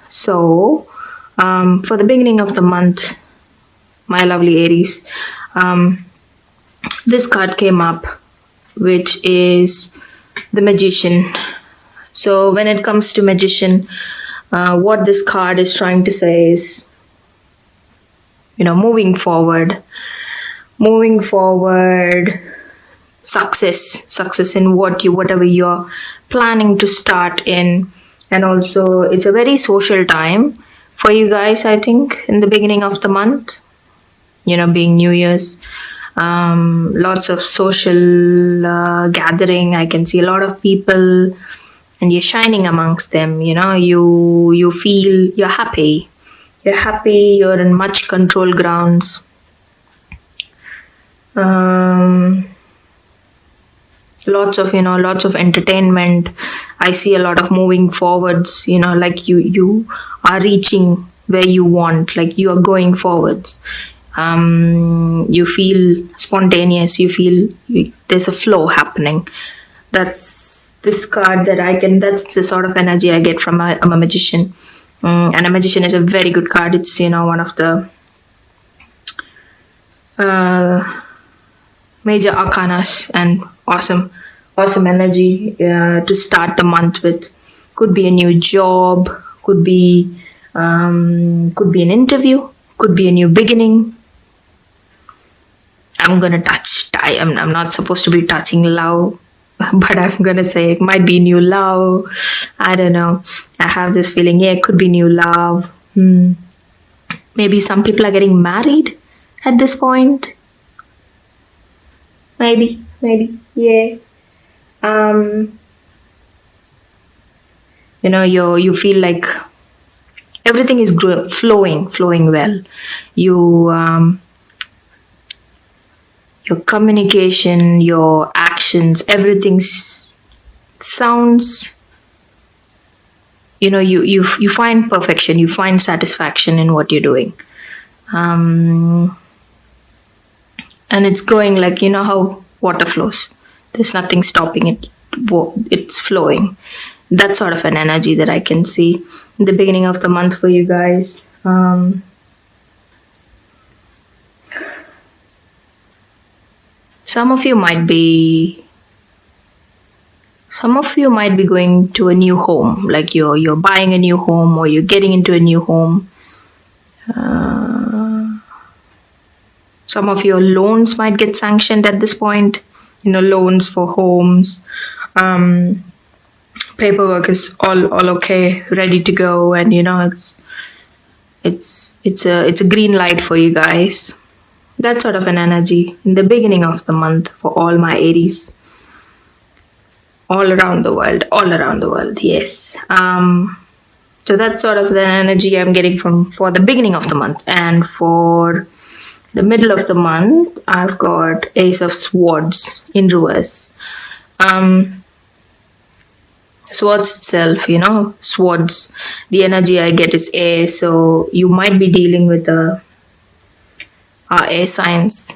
So, for the beginning of the month, my lovely Aries, this card came up, which is the Magician. So, when it comes to Magician, what this card is trying to say is, moving forward, success in whatever you're planning to start in. And also, it's a very social time for you guys, I think, in the beginning of the month, being New Year's. Lots of social gathering. I can see a lot of people, and you're shining amongst them. You feel you're happy. You're in much control grounds. Lots of entertainment. I see a lot of moving forwards, like you are reaching where you want, like you are going forwards. You feel spontaneous, there's a flow happening. That's this card that's the sort of energy I get from a magician. And a magician is a very good card. It's one of the major arcanas, and awesome energy to start the month with. Could be a new job, could be an interview, could be a new beginning. I'm not supposed to be touching love, but I'm gonna say it might be new love. I don't know. I have this feeling, it could be new love. Maybe some people are getting married at this point. Maybe, yeah. You feel like everything is flowing well. Your communication, your actions, everything sounds. You find perfection. You find satisfaction in what you're doing. And it's going like, how water flows. There's nothing stopping it. It's flowing. That's sort of an energy that I can see in the beginning of the month for you guys. Some of you might be going to a new home, like you're buying a new home, or you're getting into a new home. Some of your loans might get sanctioned at this point. Loans for homes. Paperwork is all okay, ready to go, and it's a green light for you guys. That sort of an energy in the beginning of the month for all my Aries. All around the world, yes. So that's sort of the energy I'm getting for the beginning of the month. And for the middle of the month, I've got Ace of Swords in reverse. Swords itself, swords, the energy I get is air. So you might be dealing with air signs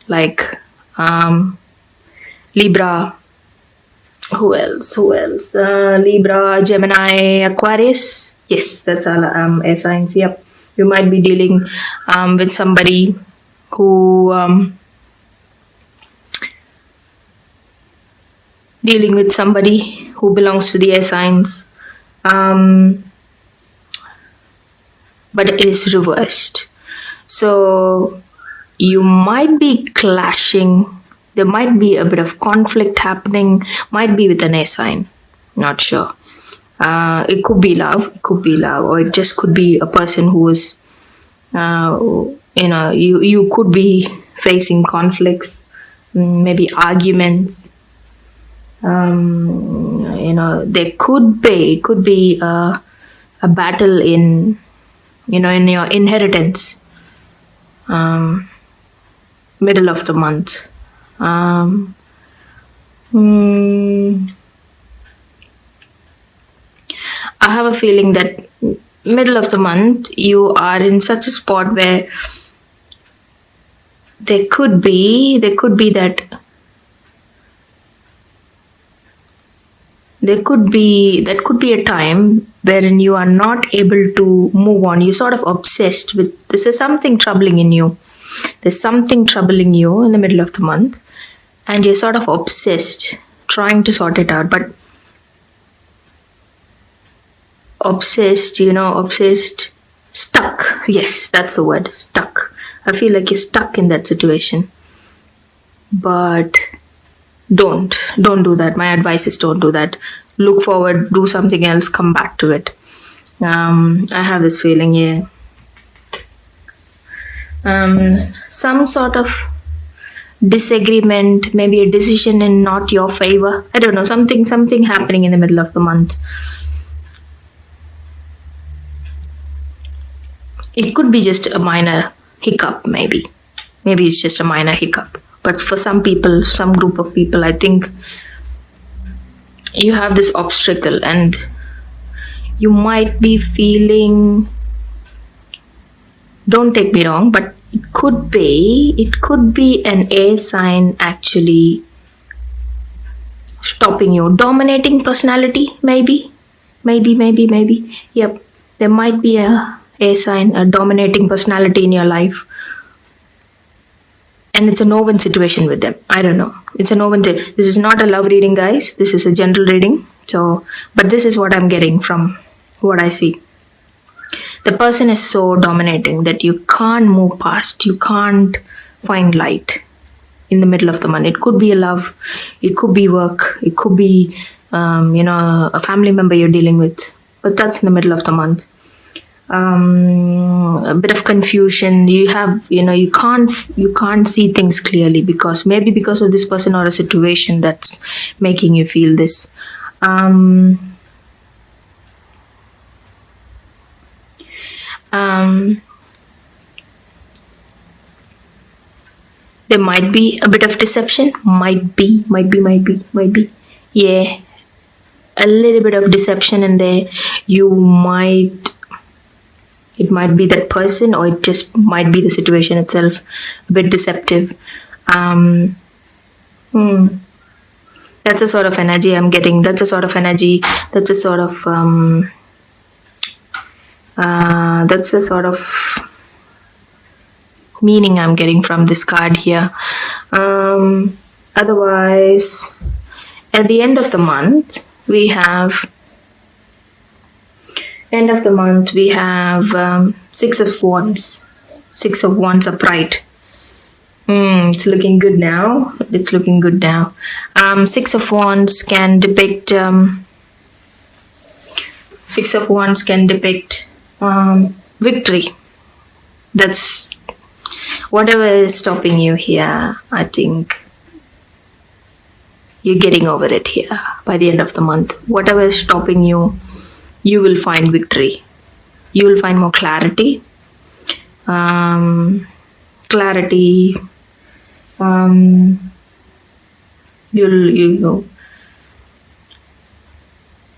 like Libra. Who else? Libra, Gemini, Aquarius. Yes, that's all air signs. Yep. You might be dealing with somebody who belongs to the air signs, but it is reversed. So you might be clashing. There might be a bit of conflict happening. Might be with an air sign. Not sure. It could be love, or it just could be a person who is, you could be facing conflicts, maybe arguments. There could be a battle in your inheritance. Middle of the month. I have a feeling that middle of the month you are in such a spot where there could be a time wherein you are not able to move on. You're sort of obsessed with this is something troubling in you. There's something troubling you in the middle of the month, and you're sort of obsessed trying to sort it out. But obsessed, stuck. Yes, that's the word, stuck. I feel like you're stuck in that situation. But don't do that. My advice is don't do that. Look forward, do something else, come back to it. I have this feeling, yeah. Some sort of disagreement, maybe a decision in not your favor. I don't know, something happening in the middle of the month. It could be just a minor hiccup, maybe. Maybe it's just a minor hiccup. But for some people, some group of people, I think you have this obstacle and you might be feeling, don't take me wrong, but it could be an air sign actually stopping you. Dominating personality, maybe. Yep, there might be a air sign, a dominating personality in your life. And it's a no-win situation with them. I don't know. It's a no-win. This is not a love reading, guys. This is a general reading. So, but this is what I'm getting from what I see. The person is so dominating that you can't move past. You can't find light in the middle of the month. It could be a love. It could be work. It could be, a family member you're dealing with. But that's in the middle of the month. A bit of confusion. You can't see things clearly because of this person or a situation that's making you feel this. There might be a bit of deception. Might be. Yeah, a little bit of deception in there. It might be that person, or it just might be the situation itself, a bit deceptive. That's a sort of energy I'm getting. That's a sort of meaning I'm getting from this card here. Otherwise, at the end of the month, we have Six of Wands. Six of Wands upright. It's looking good now. Six of Wands can depict victory. That's whatever is stopping you here. I think you're getting over it here by the end of the month. Whatever is stopping you, you will find victory. You will find more clarity.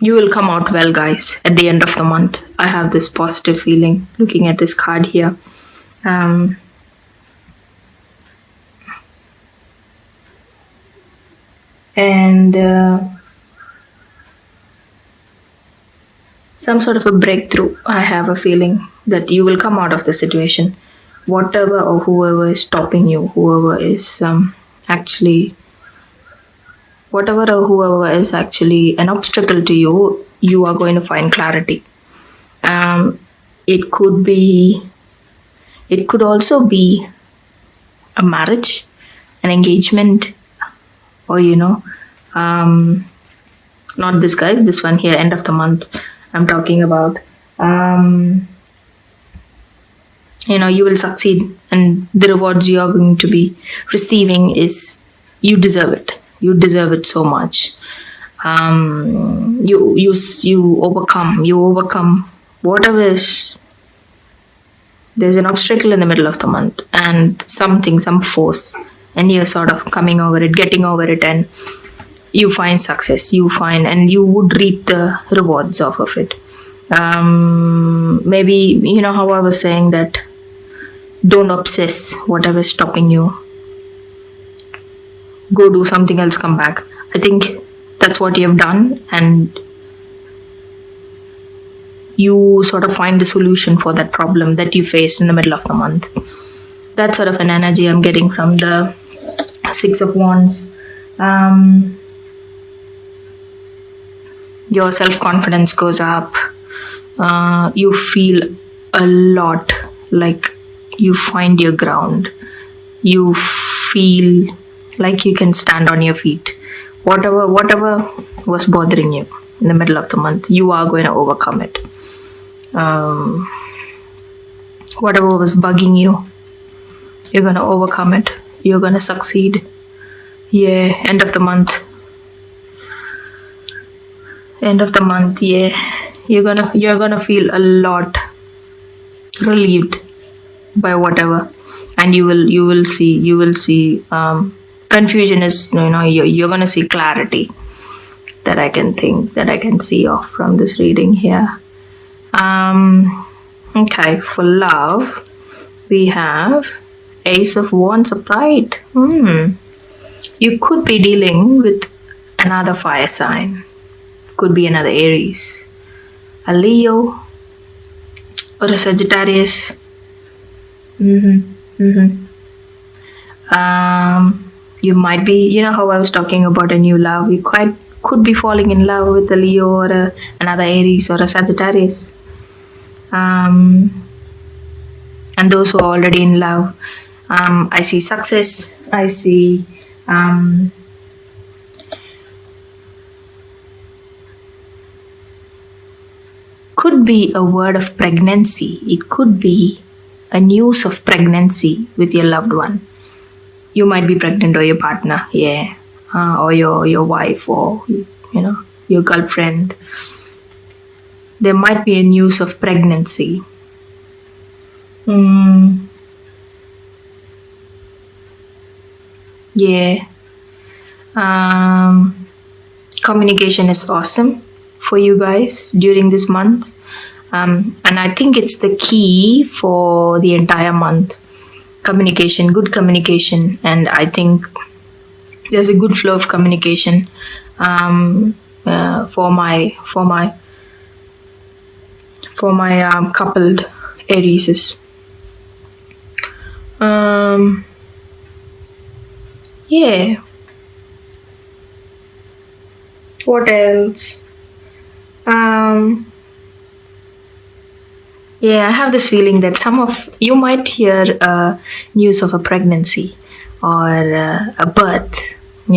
You will come out well, guys, at the end of the month. I have this positive feeling looking at this card here. Some sort of a breakthrough. I have a feeling that you will come out of the situation. Whatever or whoever is stopping you, whoever is actually an obstacle to you, you are going to find clarity. It could also be a marriage, an engagement, or not this guy, this one here, end of the month I'm talking about. You will succeed, and the rewards you are going to be receiving is, you deserve it. You deserve it so much. You overcome whatever is. There's an obstacle in the middle of the month, and some force, and you're sort of coming over it, getting over it, and you find success. And you would reap the rewards off of it. Maybe how I was saying that don't obsess whatever is stopping you. Go do something else, come back. I think that's what you have done, and you sort of find the solution for that problem that you faced in the middle of the month. That sort of an energy I'm getting from the Six of Wands. Your self-confidence goes up. You feel a lot like you find your ground. You feel like you can stand on your feet. Whatever was bothering you in the middle of the month, you are going to overcome it. Whatever was bugging you, you're going to overcome it. You're going to succeed. Yeah, end of the month, yeah, you're gonna feel a lot relieved by whatever, and you will see confusion is, you're gonna see clarity, that I can see off from this reading here. Okay, for love we have Ace of Wands upright. You could be dealing with another fire sign. Could be another Aries, a Leo, or a Sagittarius. You might be, how I was talking about a new love, you could be falling in love with a Leo or another Aries or a Sagittarius. And those who are already in love, I see success. I see could be a word of pregnancy. It could be a news of pregnancy with your loved one. You might be pregnant, or your partner, yeah, or your wife, or your girlfriend. There might be a news of pregnancy. Yeah. Communication is awesome for you guys during this month. And I think it's the key for the entire month. Communication, good communication, and I think there's a good flow of communication for my coupled Arieses. Yeah. What else? Yeah, I have this feeling that some of you might hear news of a pregnancy or a birth, or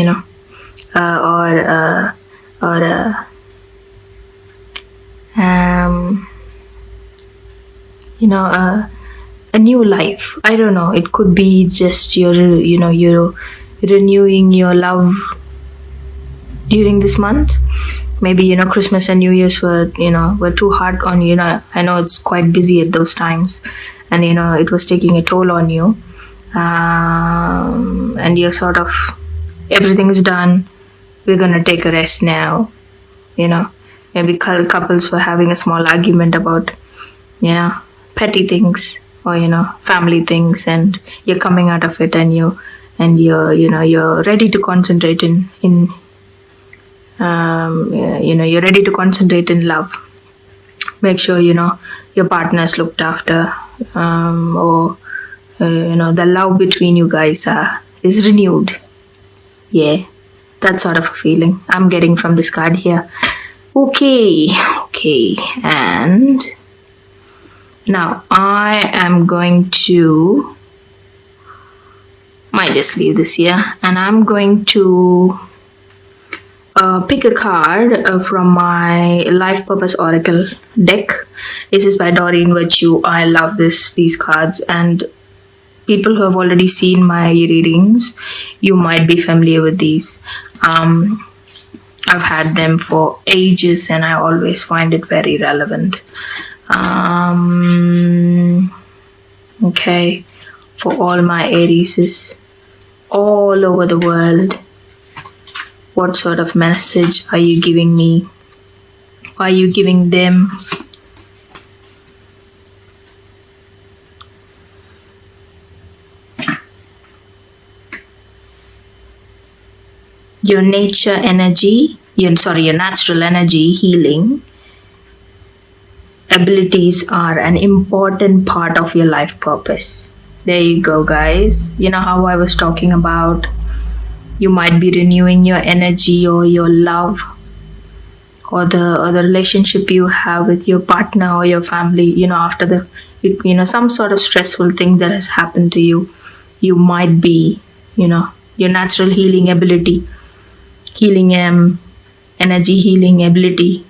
a new life. I don't know. It could be just you're renewing your love during this month. Maybe Christmas and New Year's were too hard on you. I know it's quite busy at those times, and it was taking a toll on you. And you're sort of, everything is done. We're gonna take a rest now. Maybe couples were having a small argument about petty things or family things, and you're coming out of it, and you're ready to concentrate you're ready to concentrate in love. Make sure your partner's looked after, or the love between you guys is renewed. Yeah, that sort of a feeling I'm getting from this card here. Okay, and now I am going to might just leave this here, and I'm going to pick a card from my Life Purpose Oracle deck. This is by Doreen Virtue. I love these cards, and people who have already seen my readings, you might be familiar with these. I've had them for ages, and I always find it very relevant. Okay, for all my Arieses all over the world, what sort of message are you giving me? Are you giving them? Your natural energy healing abilities are an important part of your life purpose. There you go, guys. You know how I was talking about you might be renewing your energy or your love or the relationship you have with your partner or your family, after some sort of stressful thing that has happened to you. You might be, your natural healing ability, healing energy healing ability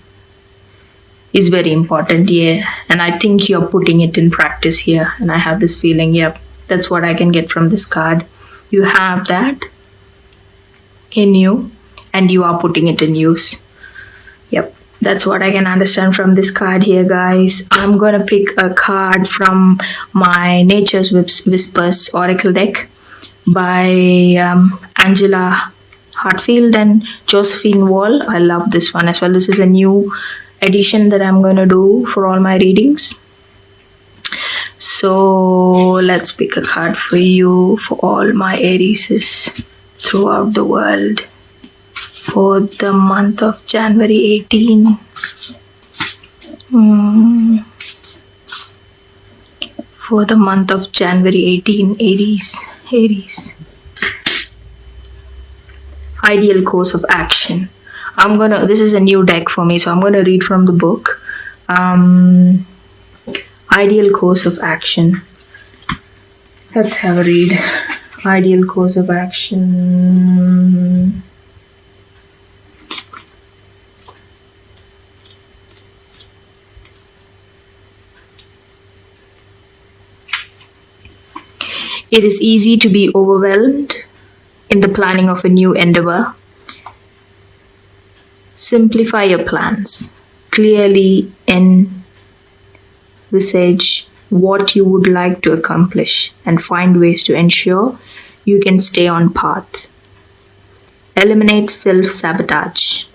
is very important. Yeah, and I think you're putting it in practice here, and I have this feeling. Yep, that's what I can get from this card. You have that in you, and you are putting it in use. Yep, that's what I can understand from this card here, guys. I'm gonna pick a card from my Nature's Whispers Oracle deck by Angela Hartfield and Josephine Wall. I love this one as well. This is a new edition that I'm gonna do for all my readings. So let's pick a card for you for all my Aries throughout the world for the month of January 18. For the month of January 18, Aries. Ideal course of action. This is a new deck for me, so I'm gonna read from the book. Ideal course of action. Let's have a read. Ideal course of action. It is easy to be overwhelmed in the planning of a new endeavor. Simplify your plans. Clearly envisage what you would like to accomplish and find ways to ensure you can stay on path. Eliminate self-sabotage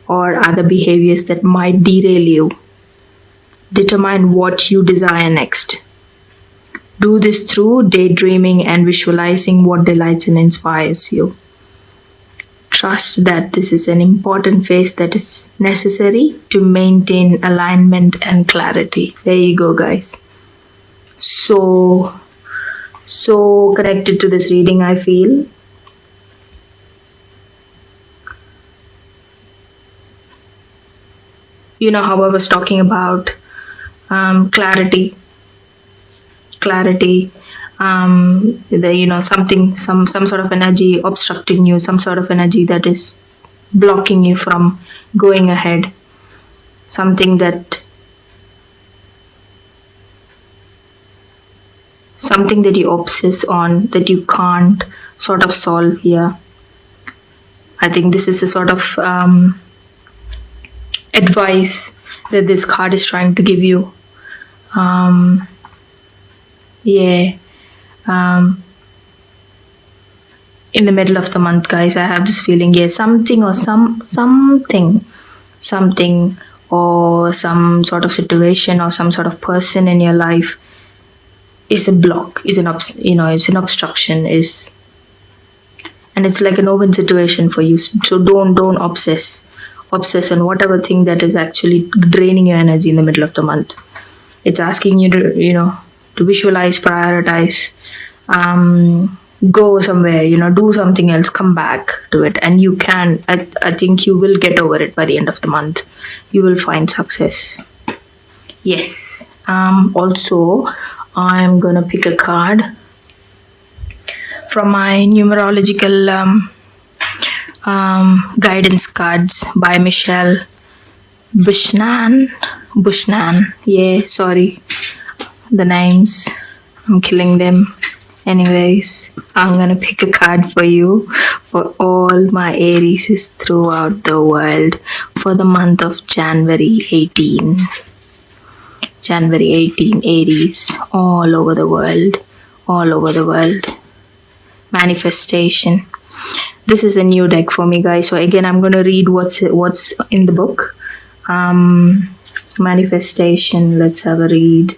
or other behaviors that might derail you. Determine what you desire next. Do this through daydreaming and visualizing what delights and inspires you. Trust that this is an important phase that is necessary to maintain alignment and clarity. There you go, guys. So connected to this reading, I feel. You know how I was talking about clarity, some sort of energy obstructing you, some sort of energy that is blocking you from going ahead, something that you obsess on that you can't sort of solve here. I think this is a sort of advice that this card is trying to give you. In the middle of the month, guys, I have this feeling, something or something or some sort of situation or some sort of person in your life is a block, is an obstruction, and it's like an open situation for you. So don't obsess on whatever thing that is actually draining your energy in the middle of the month. It's asking you to visualize, prioritize, go somewhere, do something else, come back to it, and you can. I think you will get over it by the end of the month. You will find success. Yes. Also, I'm gonna pick a card from my numerological guidance cards by Michelle Bushnan. Yeah, sorry, the names, I'm killing them. Anyways, I'm gonna pick a card for you for all my Aries throughout the world for the month of January 18. January 18, Aries, all over the world. Manifestation. This is a new deck for me, guys. So again, I'm gonna read what's in the book. Manifestation. Let's have a read.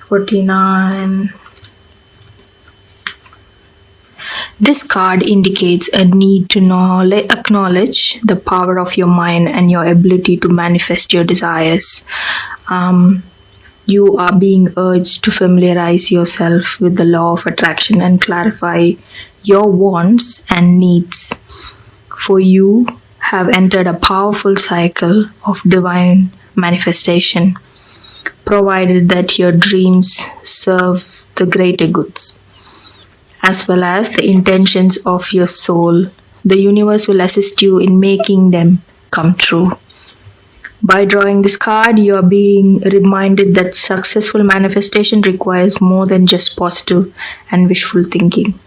49. This card indicates a need to acknowledge the power of your mind and your ability to manifest your desires. Um, you are being urged to familiarize yourself with the law of attraction and clarify your wants and needs. For you have entered a powerful cycle of divine manifestation, provided that your dreams serve the greater goods as well as the intentions of your soul. The universe will assist you in making them come true. By drawing this card, you are being reminded that successful manifestation requires more than just positive and wishful thinking.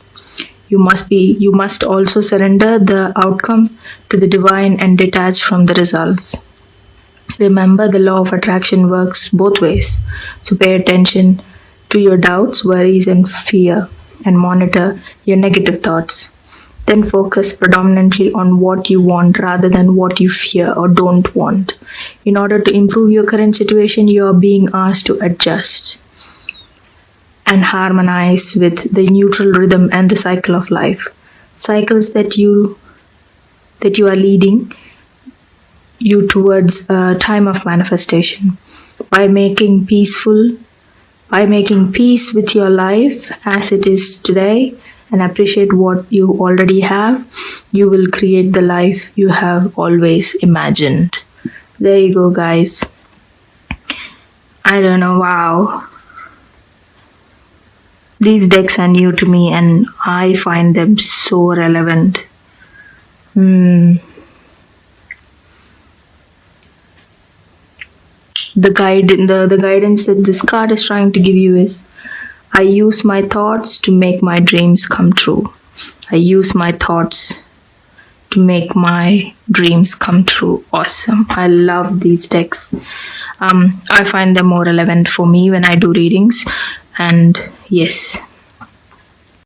You must also surrender the outcome to the divine and detach from the results. Remember, the law of attraction works both ways. So pay attention to your doubts, worries, and fear, and monitor your negative thoughts. Then focus predominantly on what you want rather than what you fear or don't want. In order to improve your current situation, you are being asked to adjust and harmonize with the neutral rhythm and the cycle of life. Cycles that you are leading you towards a time of manifestation. By making peace with your life as it is today and appreciate what you already have, you will create the life you have always imagined. There you go, guys. I don't know, wow. These decks are new to me and I find them so relevant. The guidance that this card is trying to give you is, I use my thoughts to make my dreams come true. I use my thoughts to make my dreams come true. Awesome. I love these decks. I find them more relevant for me when I do readings. And yes,